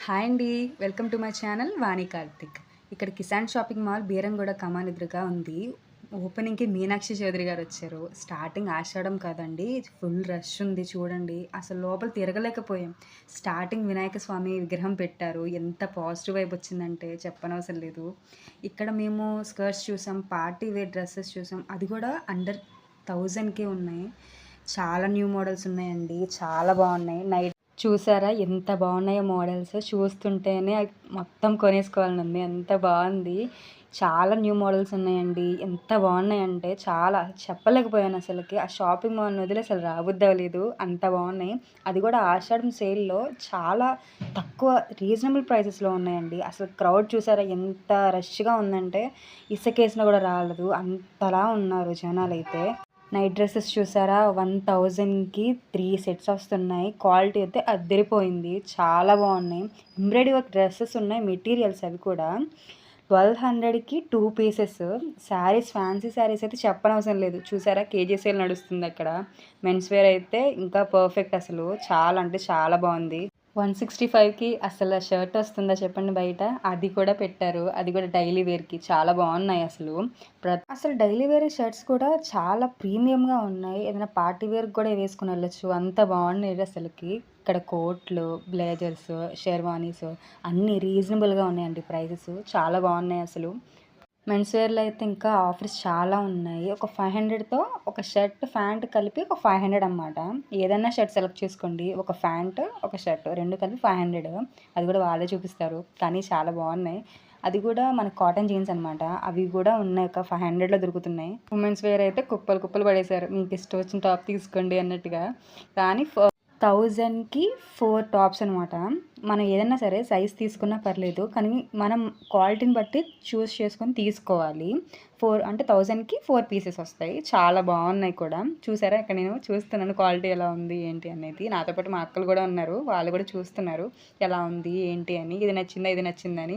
Hi అండి. Welcome to my channel వాణి కార్తిక్. ఇక్కడ Kisan shopping mall Beeramguda కమాన్ ఎదురుగా ఉంది. ఓపెనింగ్‌కి మీనాక్షి చౌదరి గారు వచ్చారు. స్టార్టింగ్ ఆషాఢం కదండీ! ఫుల్ రష్ ఉంది చూడండి. అసలు లోపల తిరగలేకపోయాం. స్టార్టింగ్ వినాయక స్వామి విగ్రహం పెట్టారు. ఎంత పాజిటివ్ వైబ్ వచ్చిందంటే చెప్పనవసరం లేదు. ఇక్కడ మేము స్కర్ట్స్ చూసాం, పార్టీ వేర్ డ్రెసెస్ చూసాం. అది కూడా అండర్ 1000కే ఉన్నాయి. చాలా న్యూ మోడల్స్ ఉన్నాయండి. చాలా బాగున్నాయి. నైట్ చూసారా ఎంత బాగున్నాయో మోడల్స్. చూస్తుంటేనే మొత్తం కొనేసుకోవాలని ఉంది. ఎంత బాగుంది. చాలా న్యూ మోడల్స్ ఉన్నాయండి. ఎంత బాగున్నాయంటే చాలా చెప్పలేకపోయాను అసలుకి. ఆ షాపింగ్ మాల్ని వదిలి అసలు రాబుద్ది అవ్వలేదు. అంత బాగున్నాయి. అది కూడా ఆషాఢం సేల్లో చాలా తక్కువ రీజనబుల్ ప్రైసెస్లో ఉన్నాయండి. అసలు క్రౌడ్ చూసారా ఎంత రష్గా ఉందంటే ఇసుకేసినా కూడా రాలేదు. అంతలా ఉన్నారు జనాలైతే. నైట్ డ్రెస్సెస్ చూసారా 1000కి 3 సెట్స్ వస్తున్నాయి. క్వాలిటీ అయితే అద్దరిపోయింది. చాలా బాగున్నాయి. ఎంబ్రాయిడరీ వర్క్ డ్రెస్సెస్ ఉన్నాయి. మెటీరియల్స్ అవి కూడా 1200కి 2 పీసెస్. శారీస్ ఫ్యాన్సీ శారీస్ అయితే చెప్పనవసరం లేదు. చూసారా కేజీ సేల్ నడుస్తుంది అక్కడ. మెన్స్ వేర్ అయితే ఇంకా పర్ఫెక్ట్ అసలు. చాలా అంటే చాలా బాగుంది. 165కి అసలు షర్ట్ వస్తుందా చెప్పండి బయట. అది కూడా పెట్టారు. అది కూడా డైలీ వేర్కి చాలా బాగున్నాయి అసలు. అసలు డైలీ వేర్ షర్ట్స్ కూడా చాలా ప్రీమియంగా ఉన్నాయి. ఏదైనా పార్టీ వేర్కి కూడా వేసుకుని వెళ్ళొచ్చు. అంత బాగున్నాయి అసలుకి. ఇక్కడ కోట్లు, బ్లేజర్స్, షెర్వానీస్ అన్నీ రీజనబుల్గా ఉన్నాయండి ప్రైజెస్. చాలా బాగున్నాయి అసలు. మెన్స్ వేర్లో అయితే ఇంకా ఆఫర్స్ చాలా ఉన్నాయి. ఒక 500తో ఒక షర్ట్ ప్యాంట్ కలిపి ఒక 500 అన్నమాట. ఏదైనా షర్ట్ సెలెక్ట్ చేసుకోండి. ఒక ప్యాంట్ ఒక షర్ట్ 2 కలిపి 500. అది కూడా వాళ్ళే చూపిస్తారు. కానీ చాలా బాగున్నాయి. అది కూడా మన కాటన్ జీన్స్ అనమాట. అవి కూడా ఉన్నాయి. ఒక 500లో దొరుకుతున్నాయి. ఉమెన్స్ వేర్ అయితే కుప్పలు కుప్పలు పడేశారు. మీకు ఇష్టం వచ్చిన టాప్ తీసుకోండి అన్నట్టుగా. కానీ 1000కి 4 టాప్స్ అనమాట. మనం ఏదైనా సరే సైజ్ తీసుకున్నా పర్లేదు. కానీ మనం క్వాలిటీని బట్టి చూస్ చేసుకొని తీసుకోవాలి. 4 అంటే 1000కి 4 పీసెస్ వస్తాయి. చాలా బాగున్నాయి కూడా. చూసారా ఇక్కడ నేను చూస్తున్నాను క్వాలిటీ ఎలా ఉంది ఏంటి అనేది. నాతో పాటు మా అక్కలు కూడా ఉన్నారు. వాళ్ళు కూడా చూస్తున్నారు ఎలా ఉంది ఏంటి అని. ఇది నచ్చిందా ఇది నచ్చిందని.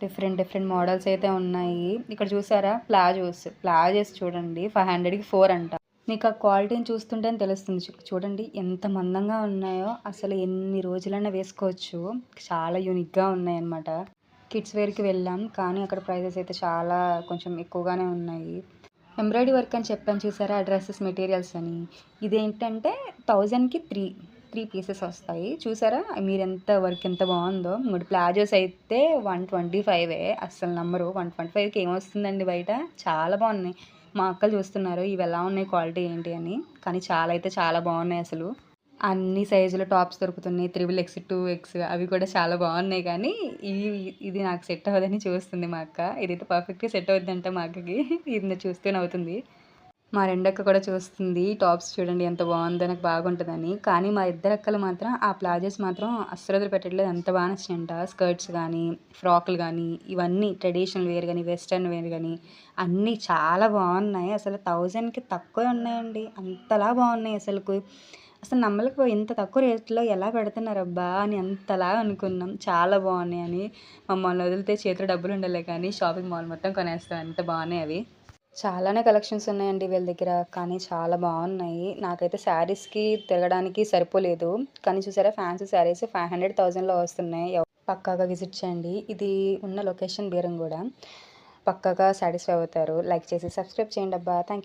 డిఫరెంట్ మోడల్స్ అయితే ఉన్నాయి. ఇక్కడ చూసారా ప్లాజోస్ చూడండి 500కి 4 అంట. మీకు ఆ క్వాలిటీని చూస్తుంటేనే తెలుస్తుంది. చూడండి ఎంత మందంగా ఉన్నాయో. అసలు ఎన్ని రోజులైనా వేసుకోవచ్చు. చాలా యూనిక్గా ఉన్నాయన్నమాట. కిడ్స్ వేర్కి వెళ్ళాం కానీ అక్కడ ప్రైజెస్ అయితే చాలా కొంచెం ఎక్కువగానే ఉన్నాయి. ఎంబ్రాయిడరీ వర్క్ అని చెప్పాను చూసారా డ్రెస్సెస్ మెటీరియల్స్ అని. ఇదేంటంటే 1000కి 3 పీసెస్ వస్తాయి. చూసారా మీరు ఎంత వర్క్ ఎంత బాగుందో. 3 ప్లాజోస్ అయితే 125 అస్సలు నమ్మరు. 125కి ఏమొస్తుందండి బయట. చాలా బాగున్నాయి. మా అక్కలు చూస్తున్నారు ఇవి ఎలా ఉన్నాయి క్వాలిటీ ఏంటి అని. కానీ చాలా అయితే చాలా బాగున్నాయి అసలు. అన్ని సైజుల టాప్స్ దొరుకుతున్నాయి. 3X 2X అవి కూడా చాలా బాగున్నాయి. కానీ ఇది నాకు సెట్ అవ్వదని చూస్తుంది మా అక్క. ఇదైతే పర్ఫెక్ట్గా సెట్ అవుతుందంటే మా అక్కకి. ఇది చూస్తే నవ్వుతుంది. మా రెండక్క కూడా చూస్తుంది. టాప్స్ చూడండి ఎంత బాగుందో నాకు బాగుంటుందని. కానీ మా ఇద్దరు అక్కలు మాత్రం ఆ ప్లాజోస్ మాత్రం అస్సలు వదిలిపెట్టట్లేదు. అంత బాగా నచ్చినాయంట. స్కర్ట్స్ కానీ ఫ్రాక్లు కానీ ఇవన్నీ ట్రెడిషనల్ వేర్ కానీ వెస్ట్రన్ వేర్ కానీ అన్నీ చాలా బాగున్నాయి. అసలు 1000కి తక్కువే ఉన్నాయండి. అంతలా బాగున్నాయి అసలుకు. అసలు నమ్మలేకపోయి ఇంత తక్కువ రేట్లో ఎలా పెడుతున్నారబ్బా అని అంతలా అనుకున్నాం. చాలా బాగున్నాయి అని. మమ్మల్ని వదిలితే చేతిలో డబ్బులు ఉండాలి కానీ షాపింగ్ మాల్ మొత్తం కొనేస్తాం. అంత బాగున్నాయి అవి. చాలానే కలెక్షన్స్ ఉన్నాయండి వీళ్ళ దగ్గర. కానీ చాలా బాగున్నాయి. నాకైతే శారీస్కి తిరగడానికి సరిపోలేదు. కానీ చూసారా ఫ్యాన్సీ శారీస్ 500 1000లో వస్తున్నాయి. పక్కాగా విజిట్ చేయండి. ఇది ఉన్న లొకేషన్ బీరంగూడ. పక్కాగా సాటిస్ఫై అవుతారు. లైక్ చేసి సబ్స్క్రైబ్ చేయండి అబ్బా. Thank you.